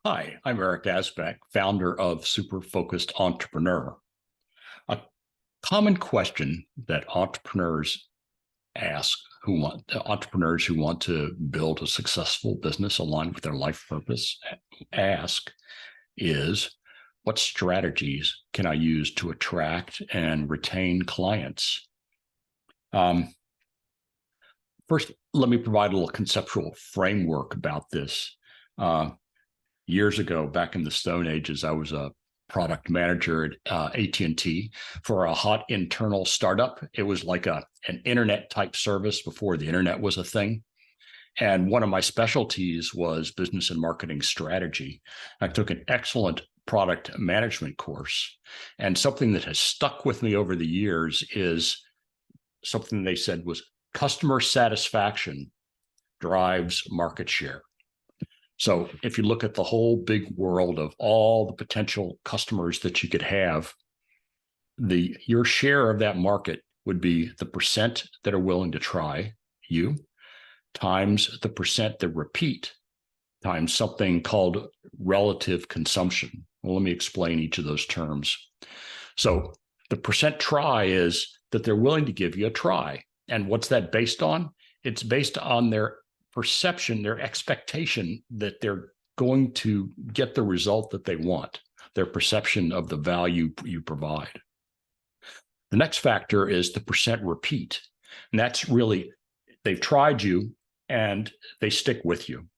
Hi, I'm Eric Asbeck, founder of Super Focused Entrepreneur. A common question that entrepreneurs who want to build a successful business aligned with their life purpose ask is, what strategies can I use to attract and retain clients? First, let me provide a little conceptual framework about this. Years ago, back in the Stone Ages, I was a product manager at AT&T for a hot internal startup. It was like an internet type service before the internet was a thing. And one of my specialties was business and marketing strategy. I took an excellent product management course. And something that has stuck with me over the years is something they said was customer satisfaction drives market share. So if you look at the whole big world of all the potential customers that you could have, your share of that market would be the percent that are willing to try you times the percent that repeat times something called relative consumption. Well, let me explain each of those terms. So the percent try is that they're willing to give you a try. And what's that based on? It's based on their perception, their expectation that they're going to get the result that they want, their perception of the value you provide. The next factor is the percent repeat. And that's really, they've tried you and they stick with you.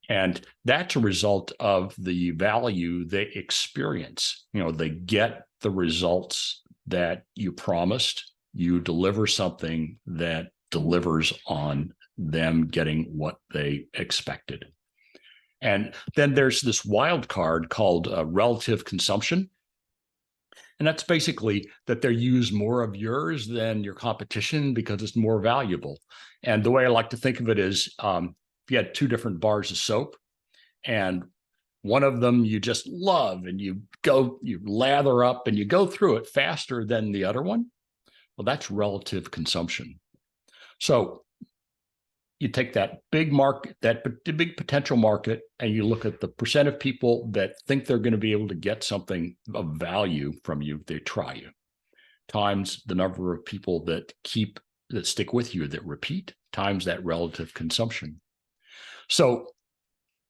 And that's a result of the value they experience. They get the results that you promised. You deliver something that delivers on them getting what they expected. And then there's this wild card called relative consumption. And that's basically that they use more of yours than your competition because it's more valuable. And the way I like to think of it is if you had two different bars of soap and one of them you just love and you lather up and you go through it faster than the other one, well, that's relative consumption. So you take that big market, that big potential market, and you look at the percent of people that think they're going to be able to get something of value from you if they try you, times the number of people that stick with you, that repeat, times that relative consumption. So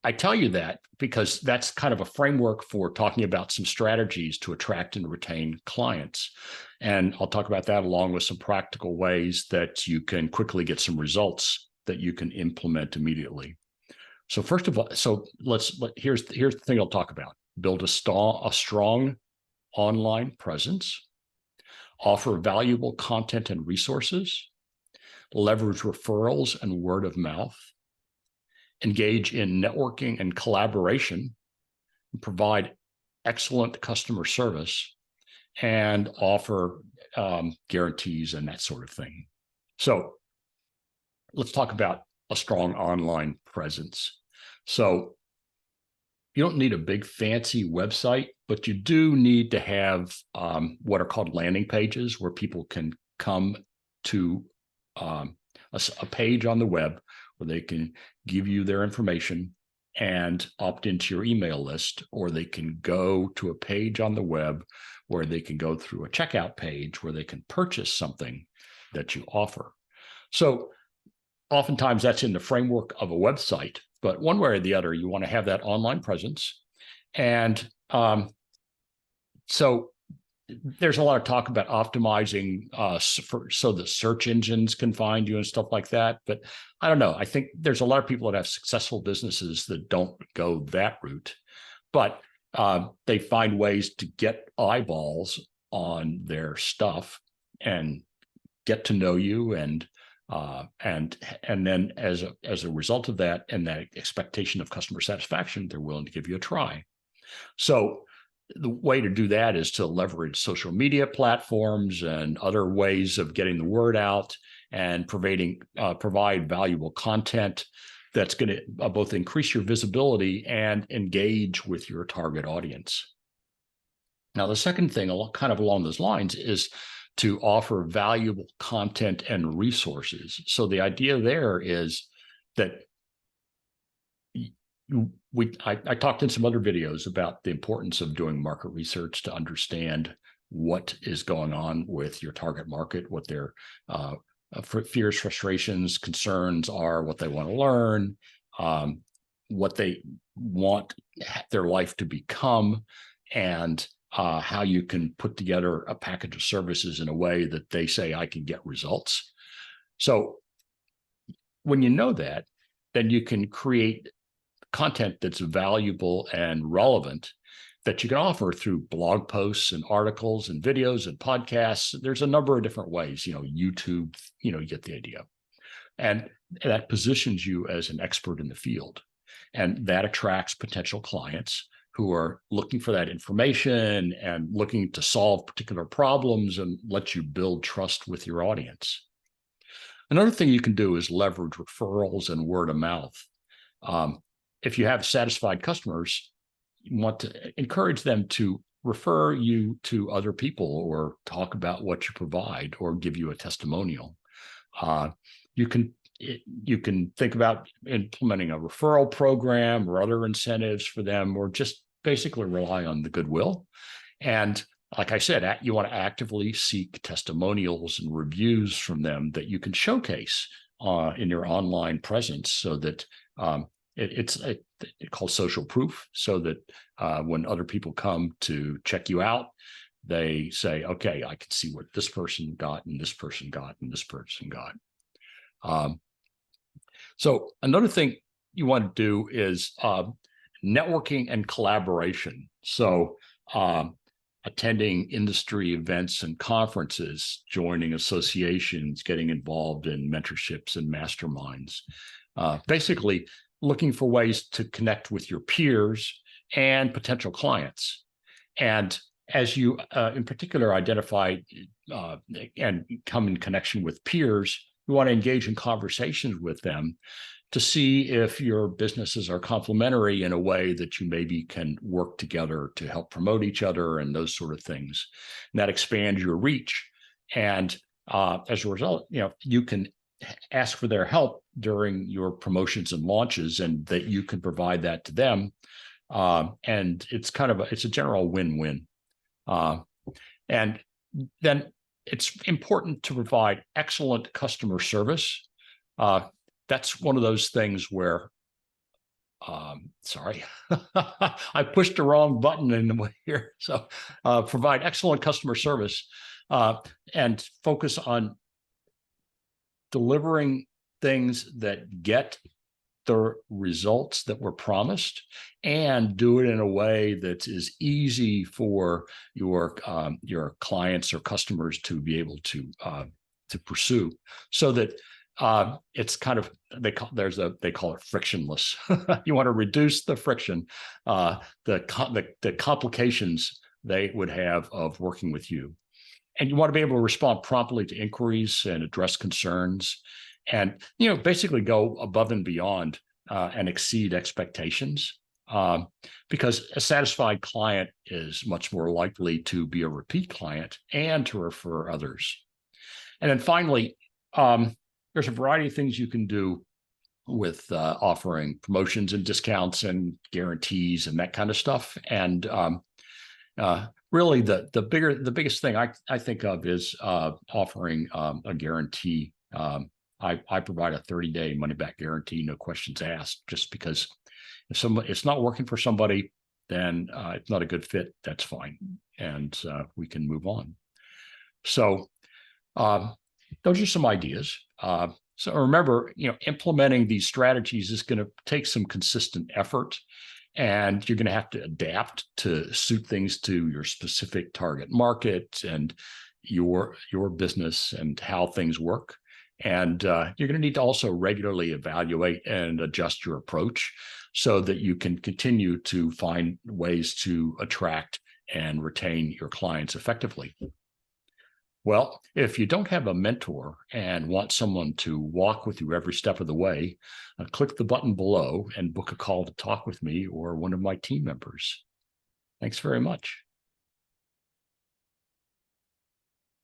I tell you that because that's kind of a framework for talking about some strategies to attract and retain clients. And I'll talk about that along with some practical ways that you can quickly get some results that you can implement immediately. So first of all, here's the thing I'll talk about. Build a strong online presence, offer valuable content and resources, leverage referrals and word of mouth, engage in networking and collaboration, provide excellent customer service, and offer guarantees and that sort of thing. So let's talk about a strong online presence. So you don't need a big fancy website, but you do need to have what are called landing pages where people can come to a page on the web where they can give you their information and opt into your email list, or they can go to a page on the web where they can go through a checkout page where they can purchase something that you offer. So oftentimes that's in the framework of a website, but one way or the other, you want to have that online presence. And so there's a lot of talk about optimizing so the search engines can find you and stuff like that. But I don't know. I think there's a lot of people that have successful businesses that don't go that route, but they find ways to get eyeballs on their stuff and get to know you, and then as a result of that and that expectation of customer satisfaction, they're willing to give you a try. So the way to do that is to leverage social media platforms and other ways of getting the word out and provide valuable content that's going to both increase your visibility and engage with your target audience. Now, the second thing, kind of along those lines, is to offer valuable content and resources. So the idea there is that I talked in some other videos about the importance of doing market research to understand what is going on with your target market, what their fears, frustrations, concerns are, what they want to learn, what they want their life to become, and how you can put together a package of services in a way that they say, I can get results. So when you know that, then you can create content that's valuable and relevant that you can offer through blog posts and articles and videos and podcasts. There's a number of different ways, YouTube, you get the idea. And that positions you as an expert in the field. And that attracts potential clients who are looking for that information and looking to solve particular problems, and lets you build trust with your audience. Another thing you can do is leverage referrals and word of mouth. If you have satisfied customers, you want to encourage them to refer you to other people, or talk about what you provide, or give you a testimonial. You can think about implementing a referral program or other incentives for them, or just basically rely on the goodwill. And like I said, you want to actively seek testimonials and reviews from them that you can showcase in your online presence, so that it's called social proof, so that when other people come to check you out, they say, okay, I can see what this person got, and this person got, and this person got. So another thing you want to do is networking and collaboration. So attending industry events and conferences, joining associations, getting involved in mentorships and masterminds. Basically, looking for ways to connect with your peers and potential clients. And as you, in particular, identify and come in connection with peers, you want to engage in conversations with them to see if your businesses are complementary in a way that you maybe can work together to help promote each other and those sort of things. And that expands your reach. And as a result, you can ask for their help during your promotions and launches, and that you can provide that to them. And it's it's a general win-win. And then it's important to provide excellent customer service. That's one of those things where, sorry, I pushed the wrong button in the way here. So provide excellent customer service and focus on delivering things that get the results that were promised, and do it in a way that is easy for your clients or customers to be able to pursue, so that it's they call it frictionless. You want to reduce the friction, the complications they would have of working with you. And you want to be able to respond promptly to inquiries and address concerns, and basically go above and beyond and exceed expectations, because a satisfied client is much more likely to be a repeat client and to refer others. And then finally, there's a variety of things you can do with offering promotions and discounts and guarantees and that kind of stuff. And really, the biggest thing I think of is offering a guarantee. I provide a 30-day money-back guarantee, no questions asked, just because if it's not working for somebody, then it's not a good fit. That's fine, and we can move on. So those are some ideas. So remember, implementing these strategies is going to take some consistent effort, and you're going to have to adapt to suit things to your specific target market and your business and how things work. And you're going to need to also regularly evaluate and adjust your approach, so that you can continue to find ways to attract and retain your clients effectively. Well, if you don't have a mentor and want someone to walk with you every step of the way, click the button below and book a call to talk with me or one of my team members. Thanks very much.